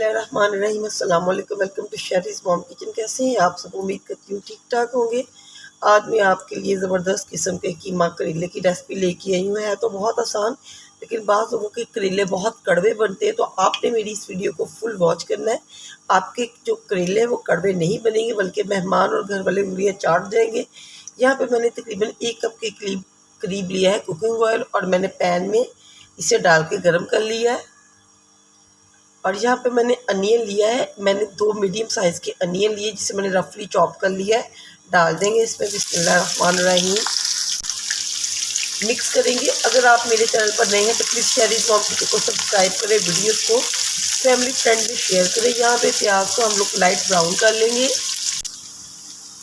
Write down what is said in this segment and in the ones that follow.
बिस्मिल्लाहिर्रहमानिर्रहीम। अस्सलाम वालेकुम। Welcome to Sherry's mom kitchen. कैसे हैं आप सब? उम्मीद करती हूँ ठीक ठाक होंगे। आज मैं आपके लिए ज़बरदस्त किस्म के कीमा करेले की रेसिपी लेके आई हूँ। है तो बहुत आसान, लेकिन बाज़ लोगों के करेले बहुत कड़वे बनते हैं, तो आपने मेरी इस वीडियो को फुल वॉच करना है। आपके जो करेले हैं वो कड़वे नहीं बनेंगे, बल्कि मेहमान और घर वाले उंगलियाँ चाट जाएंगे। यहाँ पे मैंने तकरीबन 1 कप के करीब लिया है कुकिंग ऑयल, और मैंने पैन में इसे डाल के गर्म कर लिया है। और यहाँ पे मैंने अनियन लिया है, मैंने 2 मीडियम साइज़ के अनियन लिए, जिसे मैंने रफली चॉप कर लिया है। डाल देंगे इसमें। बिस्मिल्लाहिर्रहमानिर्रहीम। मिक्स करेंगे। अगर आप मेरे चैनल पर नए हैं तो प्लीज़ शेरीज़ मॉम किचन को सब्सक्राइब करें, वीडियोस को फैमिली फ्रेंड में शेयर करें। यहाँ पे प्याज को हम लोग लाइट ब्राउन कर लेंगे।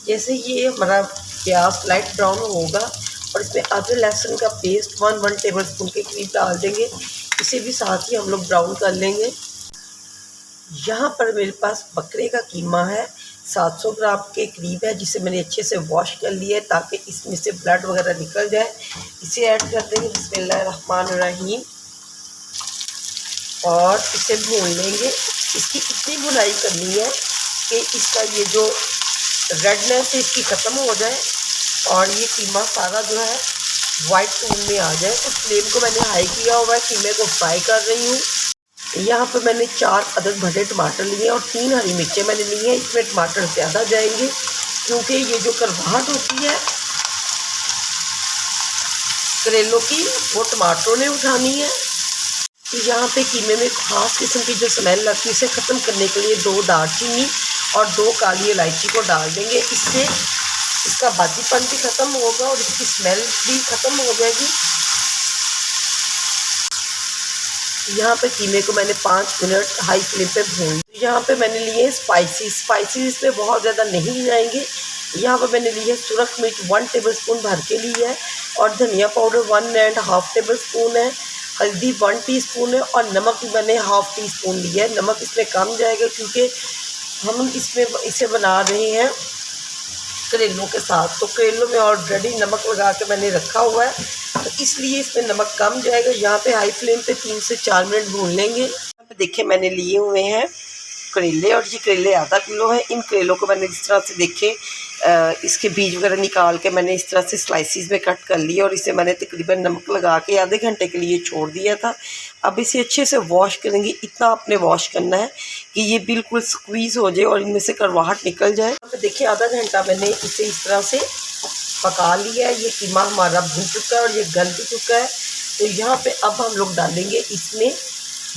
जैसे ये हमारा प्याज लाइट ब्राउन होगा, और इसमें अदरक लहसुन का पेस्ट 1 टेबल स्पून के करीब डाल देंगे। इसे भी साथ ही हम लोग ब्राउन कर लेंगे। यहाँ पर मेरे पास बकरे का कीमा है, 700 ग्राम के करीब है, जिसे मैंने अच्छे से वॉश कर लिया है ताकि इसमें से ब्लड वगैरह निकल जाए। इसे ऐड कर देंगे। बिस्मिल्लाहिर्रहमानिर्रहीम। और इसे भून लेंगे। इसकी इतनी भुनाई करनी है कि इसका ये जो रेडनेस है इसकी ख़त्म हो जाए, और ये कीमा सारा जो है वाइट टोन में आ जाए। तो फ्लेम को मैंने हाई किया हुआ है, कीमे को फ्राई कर रही हूँ। यहाँ पे मैंने 4 अदद भरे टमाटर लिए और 3 हरी मिर्चें मैंने ली हैं। इसमें टमाटर ज़्यादा जाएंगे, क्योंकि ये जो करवाहट होती है करेलों की, वो टमाटरों ने उठानी है। तो यहाँ पे कीमे में खास किस्म की जो स्मेल लगती है, इसे ख़त्म करने के लिए 2 दालचीनी और 2 काली इलायची को डाल देंगे। इससे इसका बाजीपन भी ख़त्म होगा और इसकी स्मेल भी ख़त्म हो जाएगी। यहाँ पे कीमे को मैंने 5 मिनट हाई फ्लेम पे भून। यहाँ पे मैंने लिए स्पाइसेस इसमें बहुत ज़्यादा नहीं जाएंगे। यहाँ पे मैंने ली है सुरख मिर्च 1 टेबल स्पून भर के ली है, और धनिया पाउडर 1.5 टेबल स्पून है, हल्दी 1 टीस्पून है, और नमक भी मैंने 1/2 टीस्पून लिया है। नमक इसमें कम जाएगा क्योंकि हम इसमें इसे बना रहे हैं करेलों के साथ। तो करेलों में ऑलरेडी नमक लगा के मैंने रखा हुआ है, तो इसलिए इसमें नमक कम जाएगा। यहाँ पे हाई फ्लेम पे 3 से 4 मिनट भून लेंगे। यहाँ पे देखिए मैंने लिए हुए हैं करेले, और ये करेले आधा किलो है। इन करेलों को मैंने इस तरह से देखे इसके बीज वगैरह निकाल के मैंने इस तरह से स्लाइसिस में कट कर लिया, और इसे मैंने तकरीबन नमक लगा के आधे घंटे के लिए छोड़ दिया था। अब इसे अच्छे से वॉश करेंगे। इतना आपने वॉश करना है कि ये बिल्कुल स्क्वीज़ हो जाए और इनमें से करवाहट निकल जाए। यहाँ पे देखिए आधा घंटा मैंने इसे इस तरह से पका लिया है। ये कीमा हमारा भून चुका है और ये गल भी चुका है। तो यहाँ पे अब हम लोग डालेंगे इसमें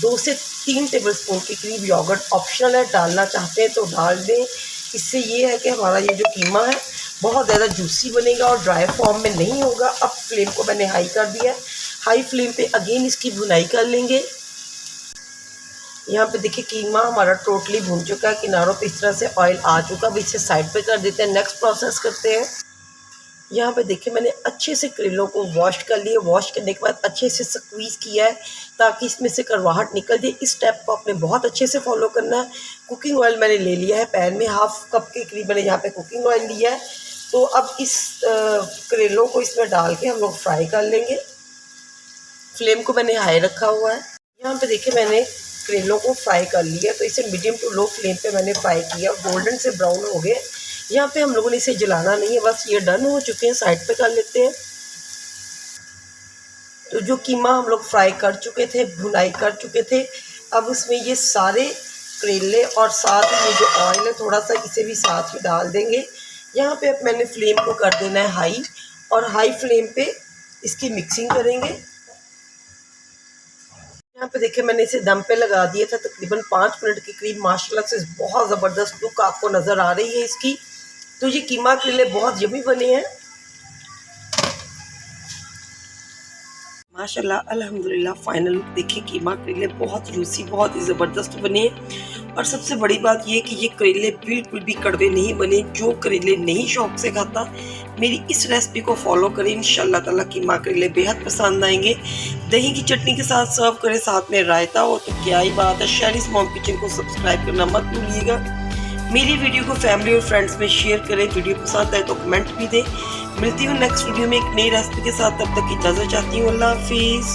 2 से 3 टेबल स्पून के करीब योगर्ट। ऑप्शनल है, डालना चाहते हैं तो डाल दें। इससे ये है कि हमारा ये जो कीमा है बहुत ज़्यादा जूसी बनेगा और ड्राई फॉर्म में नहीं होगा। अब फ्लेम को मैंने हाई कर दिया है। हाई फ्लेम पे अगेन इसकी भुनाई कर लेंगे। यहाँ पे देखिए कीमा हमारा टोटली भून चुका है, किनारों पे इस तरह से ऑयल आ चुका है। अब इसे साइड पे कर देते हैं। नेक्स्ट प्रोसेस करते हैं। यहाँ पे देखिए मैंने अच्छे से करेलों को वॉश कर लिए। वॉश करने के बाद अच्छे से स्क्वीज़ किया है ताकि इसमें से करवाहट निकल जाए। इस स्टेप को आपने बहुत अच्छे से फॉलो करना है। कुकिंग ऑयल मैंने ले लिया है पैन में, 1/2 कप के करीब मैंने यहाँ पे कुकिंग ऑयल लिया है। तो अब इस करेलों को इसमें डाल के हम लोग फ्राई कर लेंगे। फ्लेम को मैंने हाई रखा हुआ है। यहाँ पे देखिए मैंने करेलों को फ्राई कर लिया, तो इसे मीडियम टू लो फ्लेम पे मैंने फ्राई किया। गोल्डन से ब्राउन हो गए। यहाँ पे हम लोगों ने इसे जलाना नहीं है, बस ये डन हो चुके हैं। साइड पे कर लेते हैं। तो जो कीमा हम लोग फ्राई कर चुके थे, भुनाई कर चुके थे, अब इसमें ये सारे करेले और साथ ही ये जो ऑयल है थोड़ा सा, इसे भी साथ ही डाल देंगे। यहाँ पे अब मैंने फ्लेम को कर देना है हाई, और हाई फ्लेम पे इसकी मिक्सिंग करेंगे। यहाँ पे देखिए मैंने इसे दम पे लगा दिया था तकरीबन 5 मिनट के करीब। माशाल्लाह से बहुत ज़बरदस्त लुक आपको नज़र आ रही है इसकी। तो ये कीमा करेले बहुत यम्मी बने हैं माशाल्लाह, अल्हम्दुलिल्लाह। फाइनल लुक देखिए, कीमा करेले बहुत जूसी, बहुत ही ज़बरदस्त बने। और सबसे बड़ी बात ये कि ये करेले बिल्कुल भी कड़वे नहीं बने। जो करेले नहीं शौक से खाता, मेरी इस रेसिपी को फॉलो करें, इंशाल्लाह ताला कीमा करेले बेहद पसंद आएंगे। दही की चटनी के साथ सर्व करें, साथ में रायता हो तो क्या ही बात है। शेरीज़ मॉम किचन को सब्सक्राइब करना मत भूलिएगा। मेरी वीडियो को फैमिली और फ्रेंड्स में शेयर करें। वीडियो पसंद आए तो कमेंट भी दें। मिलती हूँ नेक्स्ट वीडियो में एक नई रेसिपी के साथ। तब तक इजाज़त चाहती हूँ। अल्लाह हाफिज़।